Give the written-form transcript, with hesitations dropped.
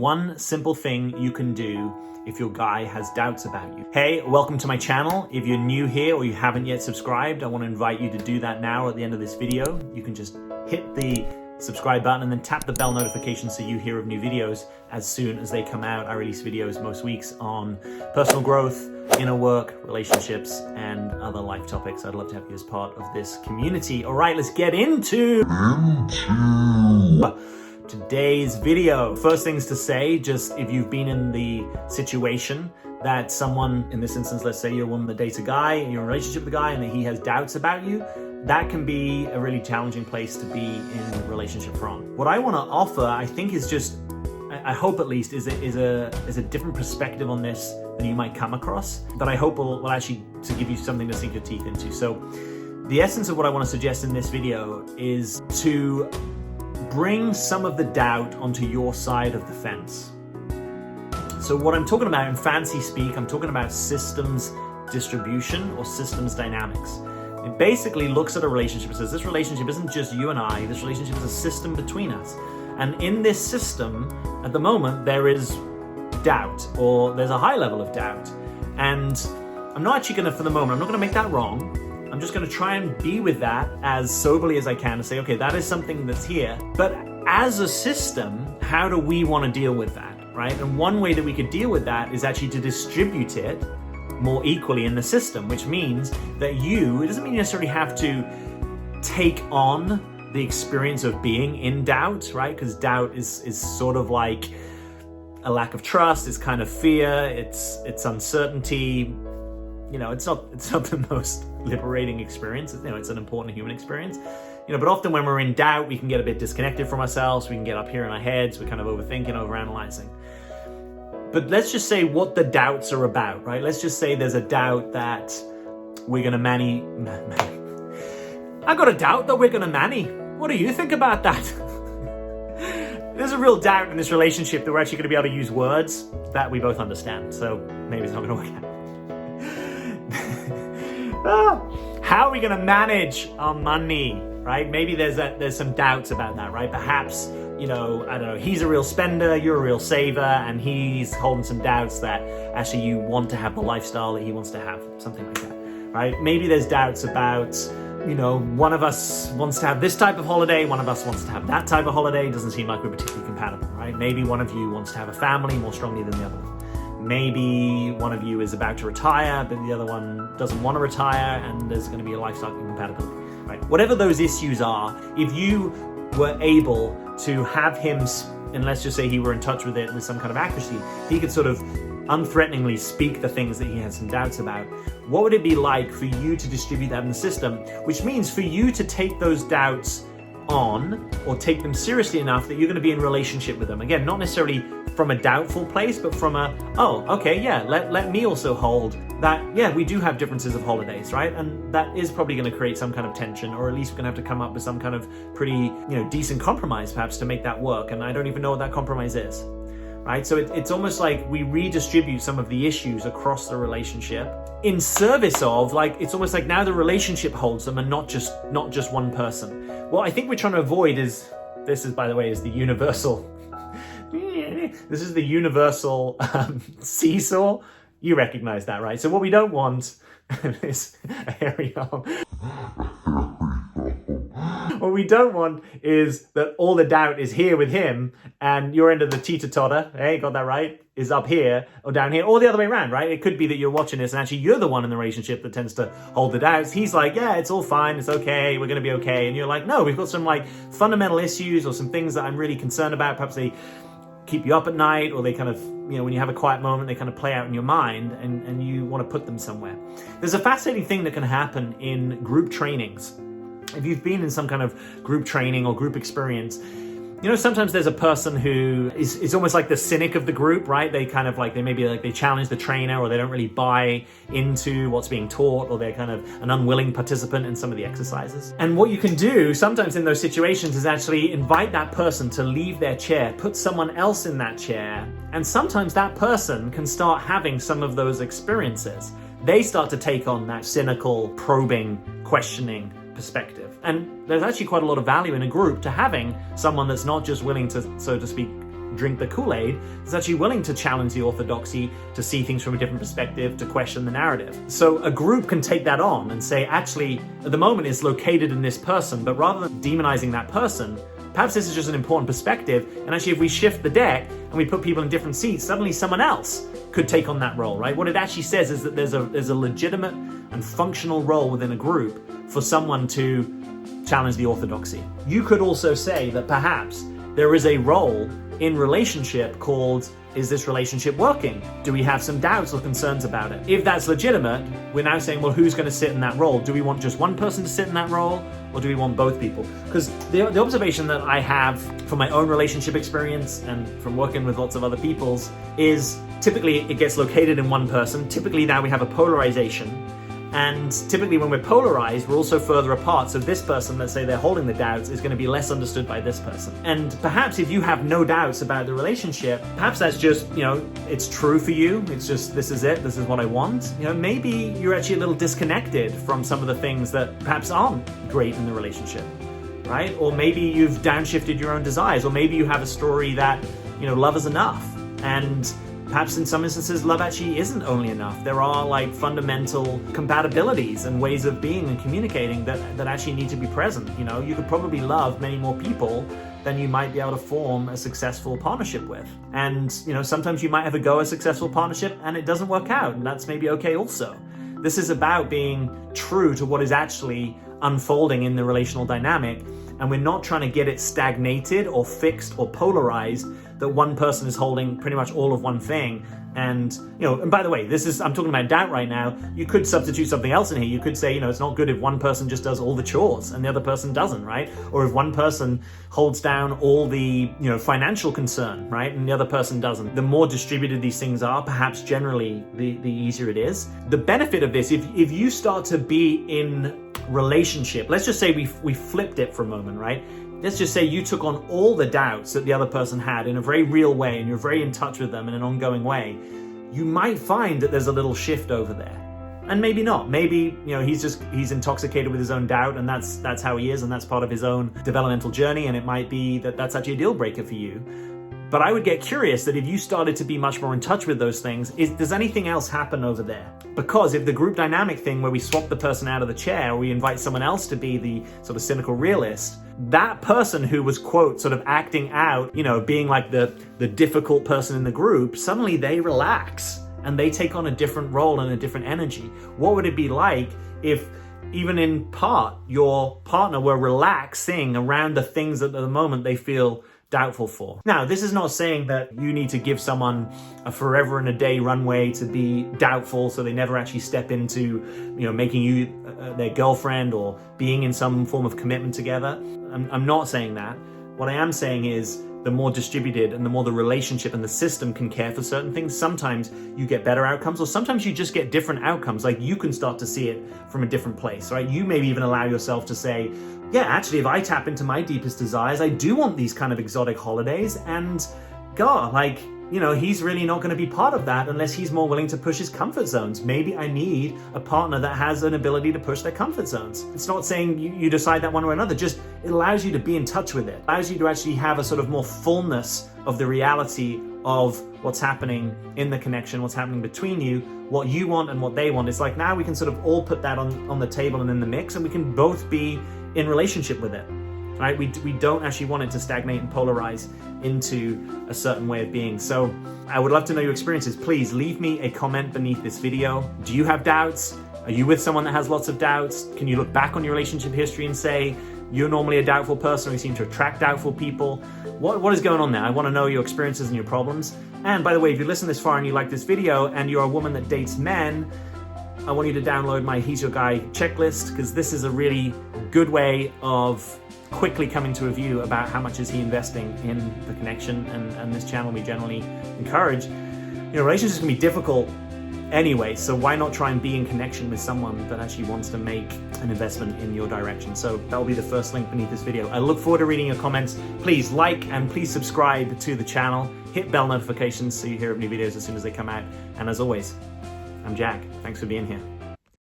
one simple thing you can do if your guy has doubts about you. Hey, welcome to my channel. If you're new here or you haven't yet subscribed, I want to invite you to do that now at the end of this video. You can just hit the subscribe button and then tap the bell notification so you hear of new videos as soon as they come out. I release videos most weeks on personal growth, inner work, relationships, and other life topics. I'd love to have you as part of this community. All right, let's get into today's video. First things to say, just if you've been in the situation that someone, in this instance, let's say you're a woman that dates a guy and you're in a relationship with a guy and that he has doubts about you, that can be a really challenging place to be in a relationship from. What I want to offer, I think, is just, I hope at least, is a different perspective on this than you might come across, that I hope will actually to give you something to sink your teeth into. So the essence of what I want to suggest in this video is to bring some of the doubt onto your side of the fence. So what I'm talking about in fancy speak, I'm talking about systems distribution or systems dynamics. It basically looks at a relationship and says, this relationship isn't just you and I, this relationship is a system between us. And in this system, at the moment, there is doubt, or there's a high level of doubt. And I'm not actually gonna, for the moment, I'm not gonna make that wrong. I'm just gonna try and be with that as soberly as I can to say, okay, that is something that's here. But as a system, how do we wanna deal with that, right? And one way that we could deal with that is actually to distribute it more equally in the system, which means that it doesn't mean you necessarily have to take on the experience of being in doubt, right? Because doubt is sort of like a lack of trust, it's kind of fear, it's uncertainty. You know, it's not the most liberating experience. You know, it's an important human experience. You know, but often when we're in doubt, we can get a bit disconnected from ourselves. We can get up here in our heads. We're kind of overthinking, overanalyzing. But let's just say what the doubts are about, right? Let's just say there's a doubt that we're gonna I got a doubt that we're gonna manny. What do you think about that? There's a real doubt in this relationship that we're actually gonna be able to use words that we both understand. So maybe it's not gonna work out. How are we gonna manage our money, right? Maybe there's some doubts about that, right? Perhaps, you know, I don't know, he's a real spender, you're a real saver, and he's holding some doubts that actually you want to have the lifestyle that he wants to have, something like that, right? Maybe there's doubts about, you know, one of us wants to have this type of holiday, one of us wants to have that type of holiday. It doesn't seem like we're particularly compatible, right? Maybe one of you wants to have a family more strongly than the other one. Maybe one of you is about to retire, but the other one doesn't want to retire, and there's going to be a lifestyle incompatibility, right? Whatever those issues are, if you were able to have him, and let's just say he were in touch with it with some kind of accuracy, he could sort of unthreateningly speak the things that he had some doubts about. What would it be like for you to distribute that in the system? Which means for you to take those doubts on or take them seriously enough that you're going to be in relationship with them. Again, not necessarily from a doubtful place, but from a, oh, okay, yeah, let me also hold that, yeah, we do have differences of holidays, right? And that is probably going to create some kind of tension, or at least we're going to have to come up with some kind of pretty, decent compromise perhaps to make that work. And I don't even know what that compromise is, right? So it's almost like we redistribute some of the issues across the relationship in service of, like, it's almost like now the relationship holds them and not just one person. What I think we're trying to avoid is, this is, by the way, is the universal, this is the universal seesaw. You recognize that, right? So what we don't want is a hairy arm. What we don't want is that all the doubt is here with him and your end of the teeter-totter, hey, got that right, is up here or down here, or the other way around, right? It could be that you're watching this and actually you're the one in the relationship that tends to hold the doubts. He's like, yeah, it's all fine, it's okay, we're gonna be okay. And you're like, no, we've got some like fundamental issues or some things that I'm really concerned about. Perhaps they keep you up at night, or they kind of, when you have a quiet moment, they kind of play out in your mind and you want to put them somewhere. There's a fascinating thing that can happen in group trainings. If you've been in some kind of group training or group experience, sometimes there's a person who is almost like the cynic of the group, right? They kind of like, they challenge the trainer, or they don't really buy into what's being taught, or they're kind of an unwilling participant in some of the exercises. And what you can do sometimes in those situations is actually invite that person to leave their chair, put someone else in that chair, and sometimes that person can start having some of those experiences. They start to take on that cynical, probing, questioning perspective. And there's actually quite a lot of value in a group to having someone that's not just willing to, so to speak, drink the Kool-Aid, that's actually willing to challenge the orthodoxy, to see things from a different perspective, to question the narrative. So a group can take that on and say, actually, at the moment it's located in this person, but rather than demonizing that person, perhaps this is just an important perspective, and actually if we shift the deck and we put people in different seats, suddenly someone else could take on that role, right? What it actually says is that there's a legitimate and functional role within a group for someone to challenge the orthodoxy. You could also say that perhaps there is a role in relationship called, is this relationship working? Do we have some doubts or concerns about it? If that's legitimate, we're now saying, well, who's going to sit in that role? Do we want just one person to sit in that role, or do we want both people? Because the observation that I have from my own relationship experience and from working with lots of other people's is typically it gets located in one person. Typically now we have a polarization. And typically when we're polarized, we're also further apart. So this person, let's say they're holding the doubts, is going to be less understood by this person. And perhaps if you have no doubts about the relationship, perhaps that's just, it's true for you. It's just, this is it. This is what I want. Maybe you're actually a little disconnected from some of the things that perhaps aren't great in the relationship, right? Or maybe you've downshifted your own desires, or maybe you have a story that, love is enough. And perhaps in some instances, love actually isn't only enough. There are like fundamental compatibilities and ways of being and communicating that actually need to be present. You could probably love many more people than you might be able to form a successful partnership with. And, sometimes you might have a go at a successful partnership and it doesn't work out, and that's maybe okay also. This is about being true to what is actually unfolding in the relational dynamic, and we're not trying to get it stagnated or fixed or polarized, that one person is holding pretty much all of one thing. And, and by the way, I'm talking about doubt right now. You could substitute something else in here. You could say, it's not good if one person just does all the chores and the other person doesn't, right? Or if one person holds down all the, financial concern, right? And the other person doesn't. The more distributed these things are, perhaps generally the easier it is. The benefit of this, if you start to be in relationship, let's just say we flipped it for a moment, right? Let's just say you took on all the doubts that the other person had in a very real way, and you're very in touch with them in an ongoing way. You might find that there's a little shift over there. And maybe not. Maybe, he's intoxicated with his own doubt, and that's how he is, and that's part of his own developmental journey, and it might be that that's actually a deal breaker for you. But I would get curious that if you started to be much more in touch with those things, does anything else happen over there? Because if the group dynamic thing where we swap the person out of the chair, or we invite someone else to be the sort of cynical realist, that person who was, quote, sort of acting out, being like the difficult person in the group, suddenly they relax and they take on a different role and a different energy. What would it be like if, even in part, your partner were relaxing around the things that at the moment they feel doubtful for? Now, this is not saying that you need to give someone a forever and a day runway to be doubtful so they never actually step into, making you their girlfriend or being in some form of commitment together. I'm not saying that. What I am saying is the more distributed and the more the relationship and the system can care for certain things, sometimes you get better outcomes, or sometimes you just get different outcomes. Like you can start to see it from a different place, right? You maybe even allow yourself to say, yeah, actually, if I tap into my deepest desires, I do want these kind of exotic holidays, and God, he's really not going to be part of that unless he's more willing to push his comfort zones. Maybe I need a partner that has an ability to push their comfort zones. It's not saying you decide that one way or another, just it allows you to be in touch with it. It allows you to actually have a sort of more fullness of the reality of what's happening in the connection, what's happening between you, what you want and what they want. It's like now we can sort of all put that on the table and in the mix, and we can both be in relationship with it. Right? We don't actually want it to stagnate and polarize into a certain way of being. So I would love to know your experiences. Please leave me a comment beneath this video. Do you have doubts? Are you with someone that has lots of doubts? Can you look back on your relationship history and say, you're normally a doubtful person, or you seem to attract doubtful people? What is going on there? I want to know your experiences and your problems. And by the way, if you listen this far and you like this video and you're a woman that dates men, I want you to download my He's Your Guy checklist, because this is a really good way of quickly coming to a view about how much is he investing in the connection, and this channel we generally encourage. Relationships can be difficult anyway, so why not try and be in connection with someone that actually wants to make an investment in your direction? So that'll be the first link beneath this video. I look forward to reading your comments. Please like and please subscribe to the channel. Hit bell notifications so you hear of new videos as soon as they come out. And as always, I'm Jack. Thanks for being here.